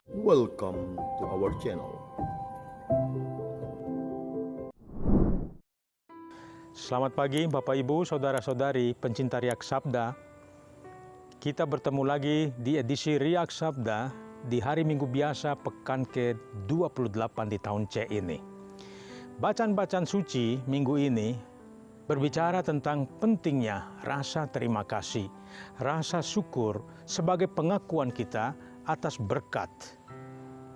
Welcome to our channel. Selamat pagi Bapak Ibu, Saudara-saudari pencinta Riak Sabda. Kita bertemu lagi di edisi Riak Sabda di hari Minggu biasa pekan ke-28 di tahun C ini. Bacaan-bacaan suci minggu ini berbicara tentang pentingnya rasa terima kasih, rasa syukur sebagai pengakuan kita atas berkat,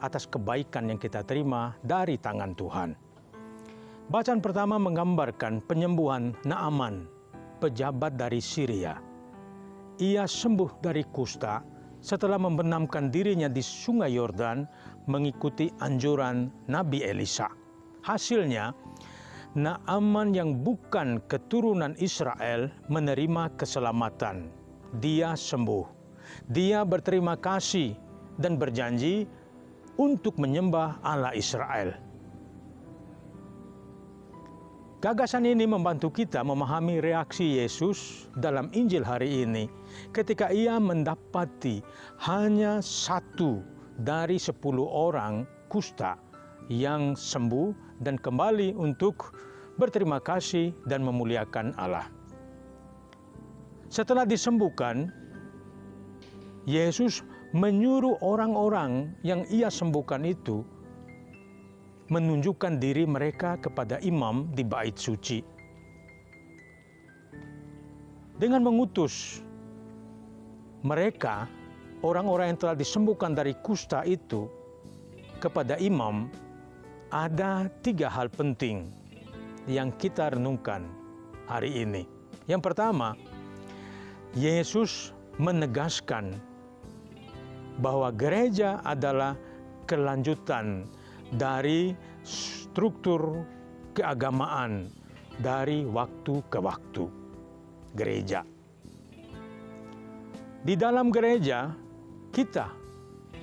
atas kebaikan yang kita terima dari tangan Tuhan. Bacaan pertama menggambarkan penyembuhan Naaman, pejabat dari Syria. Ia sembuh dari kusta setelah membenamkan dirinya di sungai Yordan mengikuti anjuran Nabi Elisa. Hasilnya, Naaman yang bukan keturunan Israel menerima keselamatan. Dia sembuh. Dia berterima kasih dan berjanji untuk menyembah Allah Israel. Gagasan ini membantu kita memahami reaksi Yesus dalam Injil hari ini ketika ia mendapati hanya 1 dari 10 orang kusta yang sembuh dan kembali untuk berterima kasih dan memuliakan Allah. Setelah disembuhkan, Yesus menyuruh orang-orang yang ia sembuhkan itu menunjukkan diri mereka kepada imam di bait suci. Dengan mengutus mereka, orang-orang yang telah disembuhkan dari kusta itu kepada imam, ada 3 hal penting yang kita renungkan hari ini. Yang pertama, Yesus menegaskan bahwa gereja adalah kelanjutan dari struktur keagamaan dari waktu ke waktu. Gereja. Di dalam gereja, kita,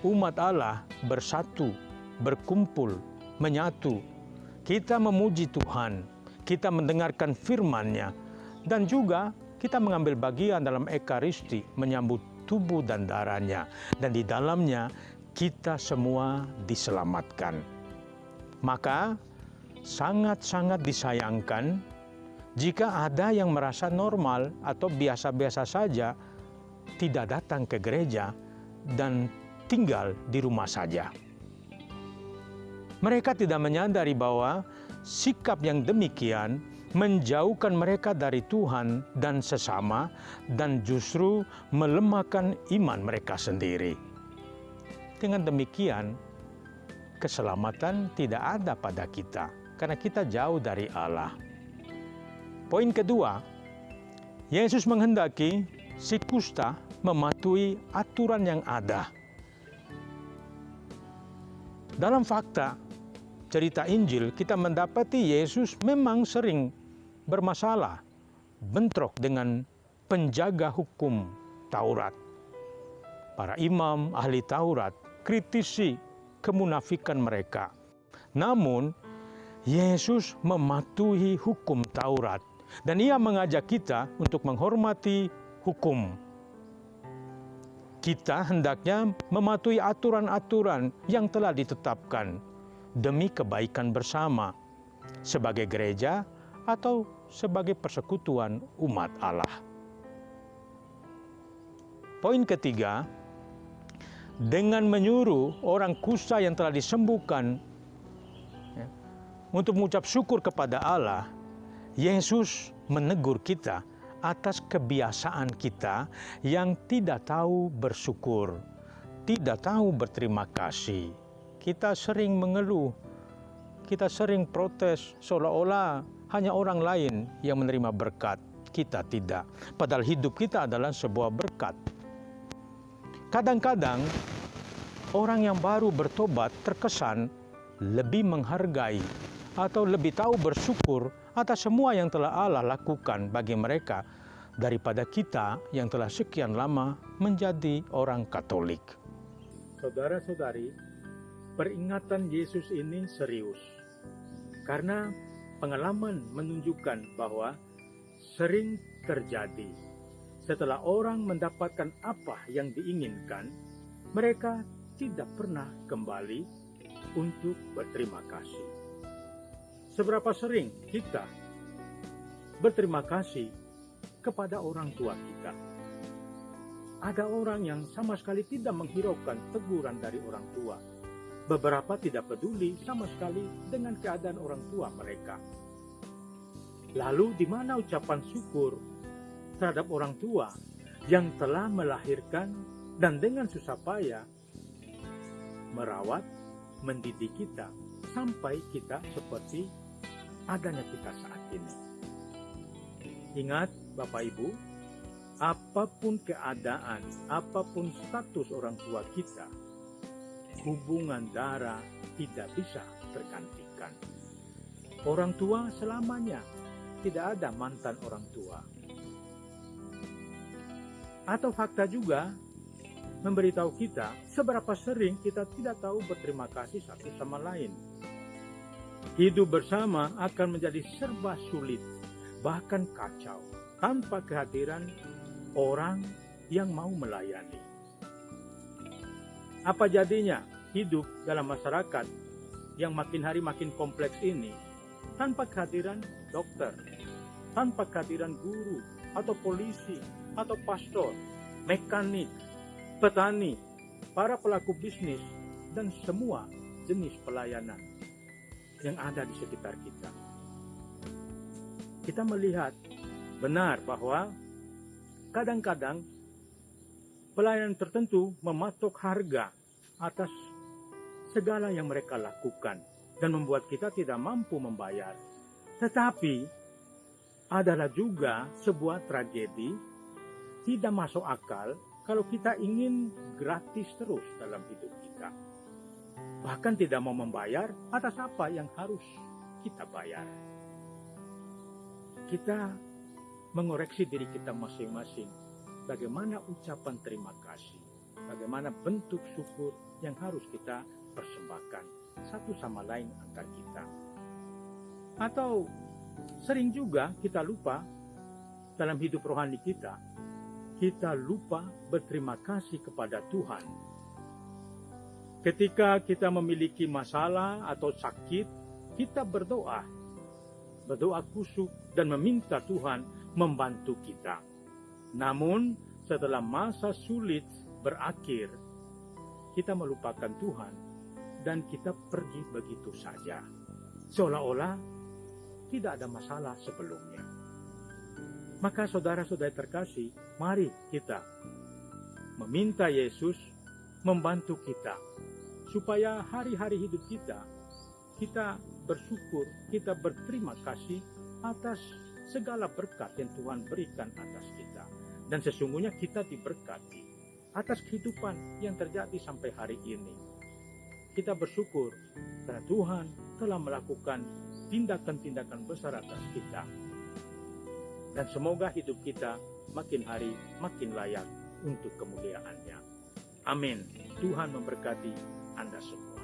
umat Allah, bersatu, berkumpul, menyatu. Kita memuji Tuhan, kita mendengarkan firman-Nya, dan juga kita mengambil bagian dalam Ekaristi, menyambut tubuh dan darah-Nya, dan di dalamnya kita semua diselamatkan. Maka sangat-sangat disayangkan jika ada yang merasa normal atau biasa-biasa saja tidak datang ke gereja dan tinggal di rumah saja. Mereka tidak menyadari bahwa sikap yang demikian menjauhkan mereka dari Tuhan dan sesama dan justru melemahkan iman mereka sendiri. Dengan demikian, keselamatan tidak ada pada kita karena kita jauh dari Allah. Poin kedua, Yesus menghendaki si kusta mematuhi aturan yang ada. Dalam fakta cerita Injil, kita mendapati Yesus memang sering bermasalah, bentrok dengan penjaga hukum Taurat. Para imam, ahli Taurat, kritisi kemunafikan mereka. Namun, Yesus mematuhi hukum Taurat dan ia mengajak kita untuk menghormati hukum. Kita hendaknya mematuhi aturan-aturan yang telah ditetapkan demi kebaikan bersama sebagai gereja atau sebagai persekutuan umat Allah. Poin ketiga, dengan menyuruh orang kusta yang telah disembuhkan untuk mengucap syukur kepada Allah, Yesus menegur kita atas kebiasaan kita yang tidak tahu bersyukur, tidak tahu berterima kasih. Kita sering mengeluh, kita sering protes seolah-olah hanya orang lain yang menerima berkat, kita tidak. Padahal hidup kita adalah sebuah berkat. Kadang-kadang orang yang baru bertobat terkesan lebih menghargai atau lebih tahu bersyukur atas semua yang telah Allah lakukan bagi mereka daripada kita yang telah sekian lama menjadi orang Katolik. Saudara-saudari, peringatan Yesus ini serius karena pengalaman menunjukkan bahwa sering terjadi setelah orang mendapatkan apa yang diinginkan, mereka tidak pernah kembali untuk berterima kasih. Seberapa sering kita berterima kasih kepada orang tua kita? Ada orang yang sama sekali tidak menghiraukan teguran dari orang tua. Beberapa tidak peduli sama sekali dengan keadaan orang tua mereka. Lalu di mana ucapan syukur terhadap orang tua yang telah melahirkan dan dengan susah payah merawat, mendidik kita sampai kita seperti adanya kita saat ini. Ingat Bapak Ibu, apapun keadaan, apapun status orang tua kita, hubungan darah tidak bisa tergantikan. Orang tua selamanya, tidak ada mantan orang tua. Atau fakta juga memberitahu kita seberapa sering kita tidak tahu berterima kasih satu sama lain. Hidup bersama akan menjadi serba sulit, bahkan kacau, tanpa kehadiran orang yang mau melayani. Apa jadinya hidup dalam masyarakat yang makin hari makin kompleks ini tanpa kehadiran dokter, tanpa kehadiran guru atau polisi atau pastor, mekanik, petani, para pelaku bisnis, dan semua jenis pelayanan yang ada di sekitar kita. Kita melihat benar bahwa kadang-kadang pelayanan tertentu mematok harga atas segala yang mereka lakukan dan membuat kita tidak mampu membayar. Tetapi adalah juga sebuah tragedi, tidak masuk akal kalau kita ingin gratis terus dalam hidup kita. Bahkan tidak mau membayar atas apa yang harus kita bayar. Kita mengoreksi diri kita masing-masing. Bagaimana ucapan terima kasih, bagaimana bentuk syukur yang harus kita persembahkan satu sama lain antar kita. Atau sering juga kita lupa dalam hidup rohani kita lupa berterima kasih kepada Tuhan. Ketika kita memiliki masalah atau sakit, kita berdoa khusyuk dan meminta Tuhan membantu kita. Namun setelah masa sulit berakhir, kita melupakan Tuhan dan kita pergi begitu saja, seolah-olah tidak ada masalah sebelumnya. Maka saudara-saudara terkasih, mari kita meminta Yesus membantu kita supaya hari-hari hidup kita bersyukur, kita berterima kasih atas segala berkat yang Tuhan berikan atas kita. Dan sesungguhnya kita diberkati atas kehidupan yang terjadi sampai hari ini. Kita bersyukur karena Tuhan telah melakukan tindakan-tindakan besar atas kita. Dan semoga hidup kita makin hari makin layak untuk kemuliaan-Nya. Amin. Tuhan memberkati Anda semua.